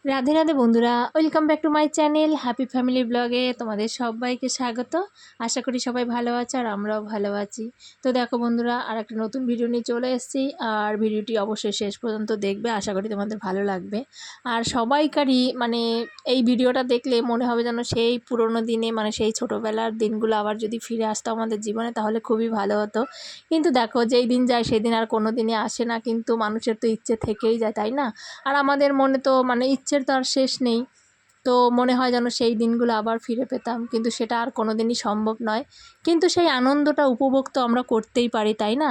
রাধে রাধে বন্ধুরা, welcome back to my channel happy family ব্লগে তোমাদের সবাইকে স্বাগত। আশা করি সবাই ভালো আছে আর আমরাও ভালো আছি। তো দেখো বন্ধুরা, আর একটা নতুন ভিডিও নিয়ে চলে এসেছি, আর ভিডিওটি অবশ্যই শেষ পর্যন্ত দেখবে, আশা করি তোমাদের ভালো লাগবে। আর সবাইকারই এই ভিডিওটা দেখলে মনে হবে যেন সেই পুরনো দিনে, সেই ছোটোবেলার দিনগুলো আবার যদি ফিরে আসতো আমাদের জীবনে, তাহলে খুবই ভালো হতো। কিন্তু দেখো, যেই দিন যায় সেই দিন আর কোনো দিনই আসে না, কিন্তু মানুষের তো ইচ্ছে থেকেই যায়, তাই না? আর আমাদের মনে তো ইচ্ছের তো আর শেষ নেই। তো মনে হয় যেন সেই দিনগুলো আবার ফিরে পেতাম, কিন্তু সেটা আর কোনো দিনই সম্ভব নয়। কিন্তু সেই আনন্দটা উপভোগ তো আমরা করতেই পারি, তাই না?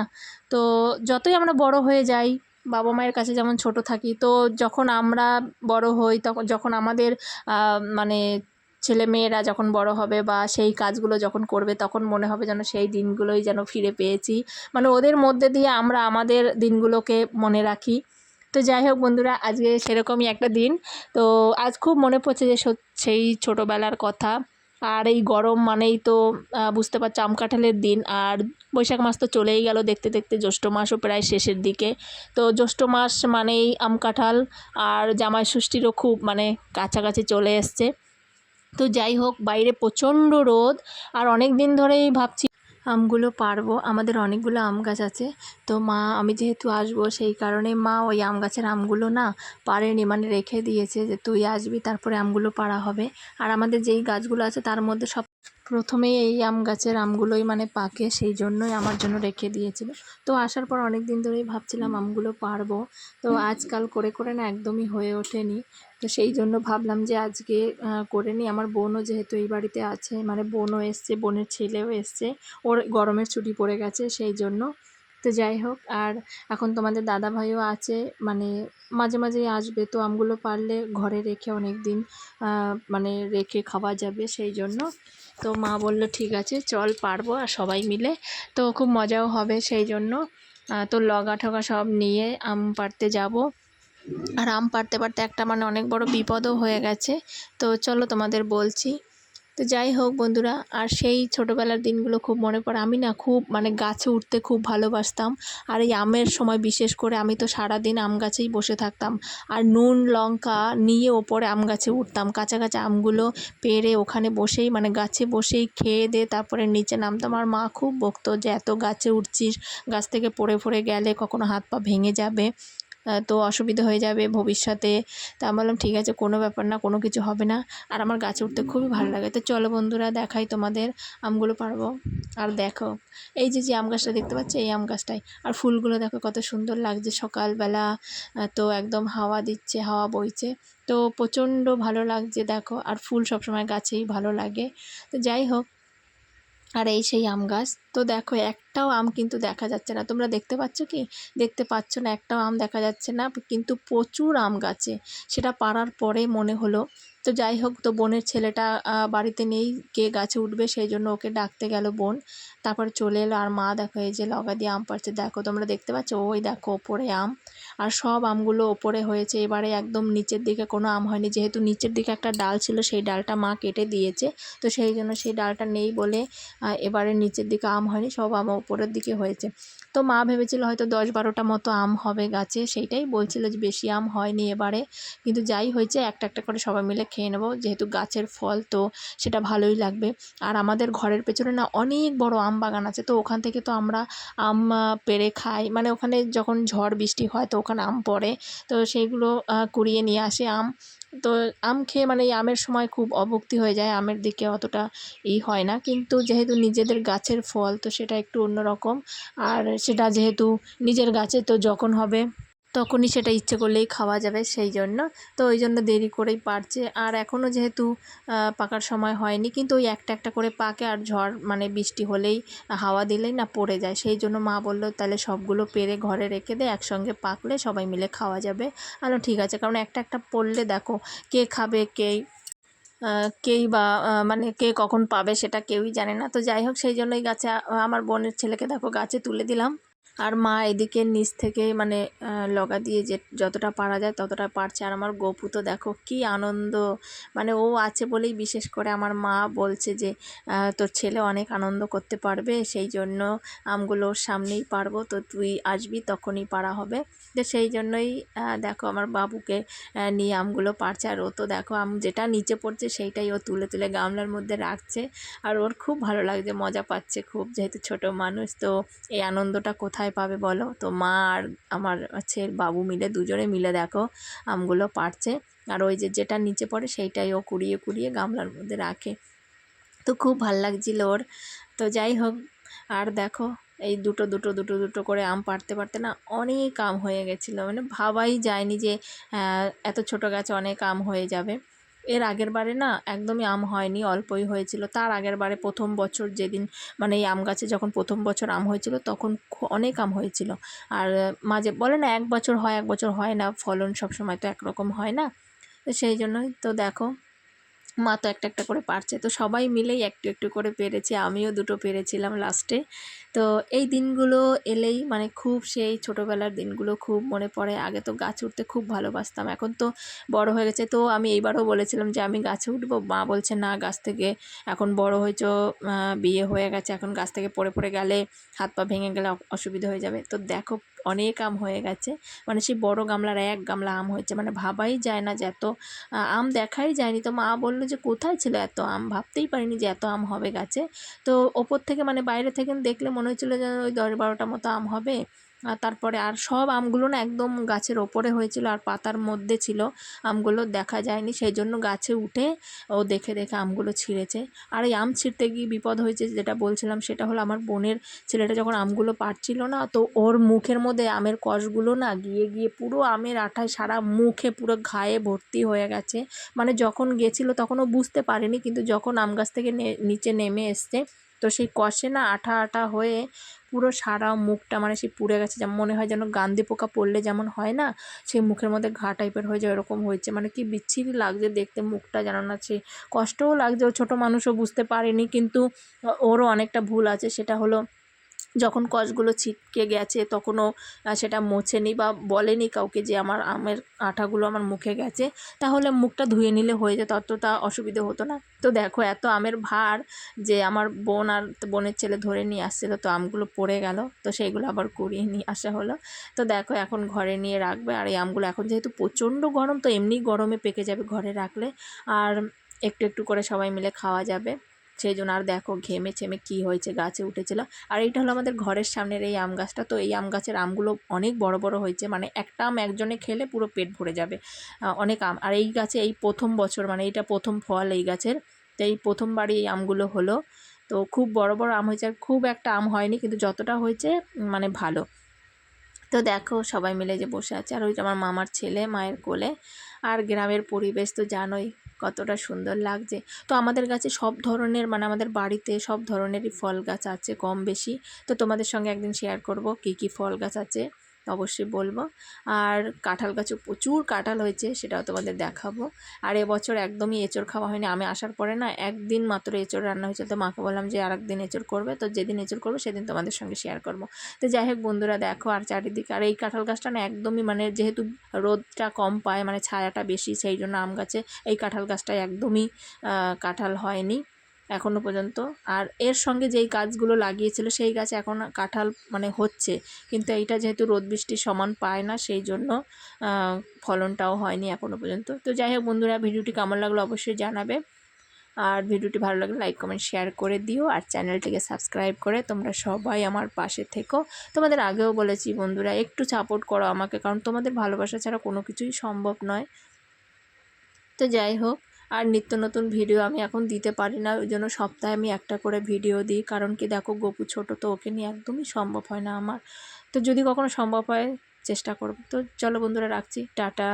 তো যতই আমরা বড় হয়ে যাই, বাবা মায়ের কাছে যেমন ছোট থাকি, তো যখন আমরা বড় হই, তখন যখন আমাদের মানে ছেলে মেয়েরা যখন বড় হবে বা সেই কাজগুলো যখন করবে, তখন মনে হবে যেন সেই দিনগুলোই যেন ফিরে পেয়েছি। ওদের মধ্যে দিয়ে আমরা আমাদের দিনগুলোকে মনে রাখি। তো যাই হোক বন্ধুরা, আজকে সেরকমই একটা দিন। তো আজ খুব মনে পড়ছে যে সেই ছোটোবেলার কথা। আর এই গরম মানেই তো বুঝতে পারছো, আম কাঁঠালের দিন। আর বৈশাখ মাস তো চলেই গেল দেখতে দেখতে, জ্যৈষ্ঠ মাসও প্রায় শেষের দিকে। তো জ্যৈষ্ঠ মাস মানেই আম কাঁঠাল, আর জামাই ষষ্ঠীরও খুব কাছাকাছি চলে এসছে। তো যাই হোক, বাইরে প্রচণ্ড রোদ, আর অনেক দিন ধরেই ভাবছি আমগুলো পারবো। আমাদের অনেকগুলো আম গাছ আছে। তো মা, আমি যেহেতু আসবো সেই কারণে মা ওই আম গাছের আমগুলো পারেনি, রেখে দিয়েছে যে তুই আসবি, তারপরে আমগুলো পাড়া হবে। আর আমাদের যেই গাছগুলো আছে তার মধ্যে সব প্রথমেই এই আম গাছের আমগুলোই পাকে, সেই জন্যই আমার জন্য রেখে দিয়েছিল। তো আসার পর অনেক দিন ধরেই ভাবছিলাম আমগুলো পারবো। তো আজকাল করে করে একদমই হয়ে ওঠেনি। তো সেই জন্য ভাবলাম যে আজকে করে নিই। আমার বোনও যেহেতু এই বাড়িতে আছে, বোনও এসছে, বোনের ছেলেও এসছে, ওর গরমের ছুটি পড়ে গেছে সেই জন্য। তো যাই হোক, আর এখন তোমাদের দাদা ভাইও আছে, মাঝে মাঝেই আসবে। তো আমগুলো পারলে ঘরে রেখে অনেক দিন রেখে খাওয়া যাবে, সেই জন্য। তো মা বললো ঠিক আছে চল পারবো, আর সবাই মিলে তো খুব মজাও হবে, সেই জন্য। তো লগা ঠগা সব নিয়ে আম পাড়তে যাব। আর আম পাড়তে পাড়তে একটা অনেক বড় বিপদও হয়ে গেছে। তো চলো তোমাদের বলছি। তো যাই হোক বন্ধুরা, আর সেই ছোটোবেলার দিনগুলো খুব মনে পড়ে। আমি খুব গাছে উঠতে খুব ভালোবাসতাম। আর এই আমের সময় বিশেষ করে আমি তো সারাদিন আম গাছেই বসে থাকতাম, আর নুন লঙ্কা নিয়ে ওপরে আম গাছে উঠতাম। কাঁচা কাঁচা আমগুলো পেড়ে ওখানে বসেই গাছে বসেই খেয়ে দিয়ে তারপরে নিচে নামতাম। আর মা খুব বকতো যে এত গাছে উঠছিস, গাছ থেকে পড়ে পড়ে গেলে কখনো হাত পা ভেঙে যাবে, তো অসুবিধা হয়ে যাবে ভবিষ্যতে। তা আমি বললাম ঠিক আছে, কোনো ব্যাপার না, কোনো কিছু হবে না। আর আমার গাছে উঠতে খুবই ভালো লাগে। তো চলো বন্ধুরা, দেখাই তোমাদের আমগুলো পারবো। আর দেখো, এই যে যে আম গাছটা দেখতে পাচ্ছ, এই আম গাছটাই। আর ফুলগুলো দেখো কত সুন্দর লাগছে সকালবেলা। তো একদম হাওয়া দিচ্ছে, হাওয়া বইছে, তো প্রচণ্ড ভালো লাগছে দেখো। আর ফুল সবসময় গাছেই ভালো লাগে। তো যাই হোক, আর এই সেই আম গাছ। তো দেখো, একটাও আম কিন্তু দেখা যাচ্ছে না। তোমরা দেখতে পাচ্ছ কি? দেখতে পাচ্ছ না, একটাও আম দেখা যাচ্ছে না, কিন্তু প্রচুর আম গাছে। সেটা পাড়ার পরে মনে হলো। তো যাই হোক, তো বোনের ছেলেটা বাড়িতে নেই, কে গাছে উঠবে, সেই জন্য ওকে ডাকতে গেল বোন। তারপর চলে এলো। আর মা দেখো এই যে লগা দিয়ে আম পাড়ছে, দেখো তোমরা দেখতে পাচ্ছ, ওই দেখো ওপরে আম। আর সব আমগুলো ওপরে হয়েছে, এবারে একদম নিচের দিকে কোনো আম হয়নি। যেহেতু নিচের দিকে একটা ডাল ছিল, সেই ডালটা মা কেটে দিয়েছে। তো সেই জন্য সেই ডালটা নেই বলে এবারে নিচের দিকে আম হয়নি, সব আম উপরের দিকে হয়েছে। তো মা ভেবেছিল হয়তো 10-12টা মতো আম হবে গাছে, সেইটাই বলছিল যে বেশি আম হয়নি এবারে। কিন্তু যাই হয়েছে, একটা একটা করে সবাই মিলে খেয়ে নেবো, যেহেতু গাছের ফল তো সেটা ভালোই লাগবে। আর আমাদের ঘরের পেছনে অনেক বড় আম বাগান আছে, তো ওখান থেকে তো আমরা আম পেড়ে খাই। ওখানে যখন ঝড় বৃষ্টি হয় তো ওখানে আম পড়ে, তো সেইগুলো কুড়িয়ে নিয়ে আসে আম। তো আম খেয়ে এই আমের সময় খুব অভুক্তি হয়ে যায়, আমের দিকে অতটা হয় না। কিন্তু যেহেতু নিজেদের গাছের ফল, তো সেটা একটু অন্যরকম। আর সেটা যেহেতু নিজের গাছে, তো যখন হবে তখনই সেটা ইচ্ছে করলেই খাওয়া যাবে, সেই জন্য। তো ওই জন্য দেরি করেই পারছে। আর এখনও যেহেতু পাকার সময় হয়নি, কিন্তু ওই একটা একটা করে পাকে। আর ঝড় বৃষ্টি হলেই, হাওয়া দিলেই পড়ে যায়, সেই জন্য মা বললো তাহলে সবগুলো পেড়ে ঘরে রেখে দে, একসঙ্গে পাকলে সবাই মিলে খাওয়া যাবে। আর ঠিক আছে, কারণ একটা একটা পড়লে দেখো কে খাবে, কেই বা কে কখন পাবে সেটা কেউই জানে না। তো যাই হোক, সেই জন্যই গাছে আমার বোনের ছেলেকে দেখো গাছে তুলে দিলাম। আর মা এদিকে নিচ থেকে মানে লগা দিয়ে যে যতটা পারা যায় ততটা পারছে। আর আমার গপু তো দেখো কি আনন্দ, মানে ও আছে বলেই বিশেষ করে আমার মা বলছে যে তোর ছেলে অনেক আনন্দ করতে পারবে, সেই জন্য আমগুলো ওর সামনেই পারবো, তো তুই আসবি তখনই পারা হবে। তো সেই জন্যই দেখো আমার বাবুকে নিয়ে আমগুলো পারছে। আর ও তো দেখো আম যেটা নিচে পড়ছে সেইটাই ও তুলে তুলে গামলার মধ্যে রাখছে। আর ওর খুব ভালো লাগছে, মজা পাচ্ছে খুব, যেহেতু ছোট মানুষ তো এই আনন্দটা কোথায় পাবে বলো। তো মা আর আমার বাবু মিলে দুজনে মিলে দেখো আমগুলো পারছে। আর ওই যে যেটা নিচে পড়ে সেইটাই ও কুড়িয়ে কুড়িয়ে গামলার মধ্যে রাখে। তো খুব ভাল লাগছিল ওর। তো যাই হোক, আর দেখো এই দুটো দুটো দুটো দুটো করে আম পাড়তে পারতে না অনেক আম হয়ে গেছিলো, মানে ভাবাই যায়নি যে এত ছোট গাছে অনেক আম হয়ে যাবে। এর আগের বারে না একদমই আম হয়নি, অল্পই হয়েছিল। তার আগের বারে প্রথম বছর যেদিন মানে এই আম গাছে যখন প্রথম বছর আম হয়েছিল তখন অনেক আম হয়েছিল। আর মাঝে বলে না এক বছর হয় এক বছর হয় না, ফলন সবসময় তো একরকম হয় না। তো সেই জন্যই তো দেখো মা তো একটা একটা করে পারছে, তো সবাই মিলেই একটু একটু করে পেরেছে, আমিও দুটো পেরেছিলাম লাস্টে। তো এই দিনগুলো এলেই মানে খুব সেই ছোটোবেলার দিনগুলো খুব মনে পড়ে। আগে তো গাছ উঠতে খুব ভালোবাসতাম, এখন তো বড় হয়ে গেছে। তো আমি এইবারও বলেছিলাম যে আমি গাছে উঠবো, মা বলছে না গাছ থেকে এখন বড় হয়েছো, বিয়ে হয়ে গেছে, এখন গাছ থেকে পড়ে পড়ে গেলে হাত পা ভেঙে গেলে অসুবিধা হয়ে যাবে। তো দেখো অনেক আম হয়ে গেছে, মানে সেই বড় গামলার এক গামলা আম হয়েছে, মানে ভাবাই যায় না যে এত আম দেখাই যায়নি। তো মা বললো যে কোথায় ছিল এত আম, ভাবতেই পারিনি যে এত আম হবে গাছে। তো ওপর থেকে মানে বাইরে থেকে দেখলে মনে হচ্ছিলো যে ওই 10-12টা মতো আম হবে। আর তারপরে আর সব আমগুলো না একদম গাছের ওপরে হয়েছিল আর পাতার মধ্যে ছিল, আমগুলো দেখা যায়নি, সেই জন্য গাছে উঠে ও দেখে দেখে আমগুলো ছিঁড়েছে। আর এই আম ছিঁড়তে গিয়ে বিপদ হয়েছে, যেটা বলছিলাম সেটা হলো আমার বোনের ছেলেটা যখন আমগুলো পাড়ছিল না, তো ওর মুখের মধ্যে আমের কষগুলো না গিয়ে গিয়ে পুরো আমের আঠায় সারা মুখে পুরো ঘায়ে ভর্তি হয়ে গেছে। মানে যখন গেছিলো তখন ও বুঝতে পারেনি, কিন্তু যখন আম গাছ থেকে নিচে নেমে এসছে তো সেই কষে না আঠা আঠা হয়ে পুরো সারা মুখটা মানে সে পুড়ে গেছে, যেমন মনে হয় যেন গান্ধি পোকা পড়লে যেমন হয় না, সেই মুখের মধ্যে ঘা টাইপের হয়ে যায়, এরকম হয়েছে। মানে কি বিচ্ছিরি লাগছে দেখতে মুখটা, যেন না সে কষ্টও লাগছে, ও ছোটো মানুষও বুঝতে পারেনি। কিন্তু ওরও অনেকটা ভুল আছে, সেটা হলো যখন কষগুলো ছিটকে গেছে তখনও সেটা মোছেনি বা বলেনি কাউকে যে আমার আমের আঠাগুলো আমার মুখে গেছে, তাহলে মুখটা ধুয়ে নিলে হয়ে যেত, অতটা অসুবিধে হতো না। তো দেখো এত আমের ভার যে আমার বোন আর বোনের ছেলে ধরে নিয়ে আসছিলো, তো আমগুলো পড়ে গেল, তো সেইগুলো আবার কুড়িয়ে নিয়ে আসা হলো। তো দেখো এখন ঘরে নিয়ে রাখবে। আর এই আমগুলো এখন যেহেতু প্রচণ্ড গরম, তো এমনি গরমে পেকে যাবে ঘরে রাখলে, আর একটু একটু করে সবাই মিলে খাওয়া যাবে। সেই জন্য আর দেখো ঘেমে ছেমে কী হয়েছে, গাছে উঠেছিল। আর এইটা হলো আমাদের ঘরের সামনের এই আম গাছটা, তো এই আম গাছের আমগুলো অনেক বড় বড় হয়েছে, মানে একটা আম একজনে খেলে পুরো পেট ভরে যাবে, অনেক আম। আর এই গাছে এই প্রথম বছর মানে এটা প্রথম ফল এই গাছের, তো এই প্রথমবারই এই আমগুলো হলো। তো খুব বড় বড় আম হয়েছে, আর খুব একটা আম হয়নি, কিন্তু যতটা হয়েছে মানে ভালো। তো দেখো সবাই মিলে যে বসে আছে, আর ওই যে আমার মামার ছেলে মায়ের কোলে। আর গ্রামের পরিবেশ তো জানোই কতটা সুন্দর লাগছে। তো আমাদের গাছে সব ধরনের মানে আমাদের বাড়িতে সব ধরনেরই ফল গাছ আছে কম বেশি। তো তোমাদের সঙ্গে একদিন শেয়ার করব কী কী ফল গাছ আছে, অবশ্যই বলবো। আর কাঁঠাল গাছও প্রচুর কাঁঠাল হয়েছে, সেটাও তোমাদের দেখাবো। আর এবছর একদমই এঁচড় খাওয়া হয়নি, আমি আসার পরে না একদিন মাত্র এঁচড় রান্না হয়েছে। তো মাকে বললাম যে আর একদিন এঁচড় করবে, তো যেদিন এঁচড় করবো সেদিন তোমাদের সঙ্গে শেয়ার করবো। তো যাই হোক বন্ধুরা দেখো, আর চারিদিকে আর এই কাঁঠাল গাছটা না একদমই মানে যেহেতু রোদটা কম পায় মানে ছায়াটা বেশি, সেই জন্য আম গাছে এই কাঁঠাল গাছটায় একদমই কাঁঠাল হয়নি এখনও পর্যন্ত। আর এর সঙ্গে যেই গাছগুলো লাগিয়েছিল সেই গাছে এখন কাঁঠাল মানে হচ্ছে, কিন্তু এইটা যেহেতু রোদ বৃষ্টি সমান পায় না সেই জন্য ফলনটাও হয়নি এখনও পর্যন্ত। তো যাই হোক বন্ধুরা, ভিডিওটি কেমন লাগলো অবশ্যই জানাবে। আর ভিডিওটি ভালো লাগলে লাইক কমেন্ট শেয়ার করে দিও, আর চ্যানেলটিকে সাবস্ক্রাইব করে তোমরা সবাই আমার পাশে থেকো। তোমাদের আগেও বলেছি বন্ধুরা, একটু সাপোর্ট করো আমাকে, কারণ তোমাদের ভালোবাসা ছাড়া কোনো কিছুই সম্ভব নয়। তো যাই হোক, আর নিত্য নতুন ভিডিও আমি এখন দিতে পারি না, ওই জন্য সপ্তাহে আমি একটা করে ভিডিও দিই। কারণ কি দেখো গপু ছোট, তো ওকে নিয়ে একদমই সম্ভব হয় না আমার। তো যদি কখনো সম্ভব হয় চেষ্টা করব। তো চলো বন্ধুরা রাখছি, টাটা।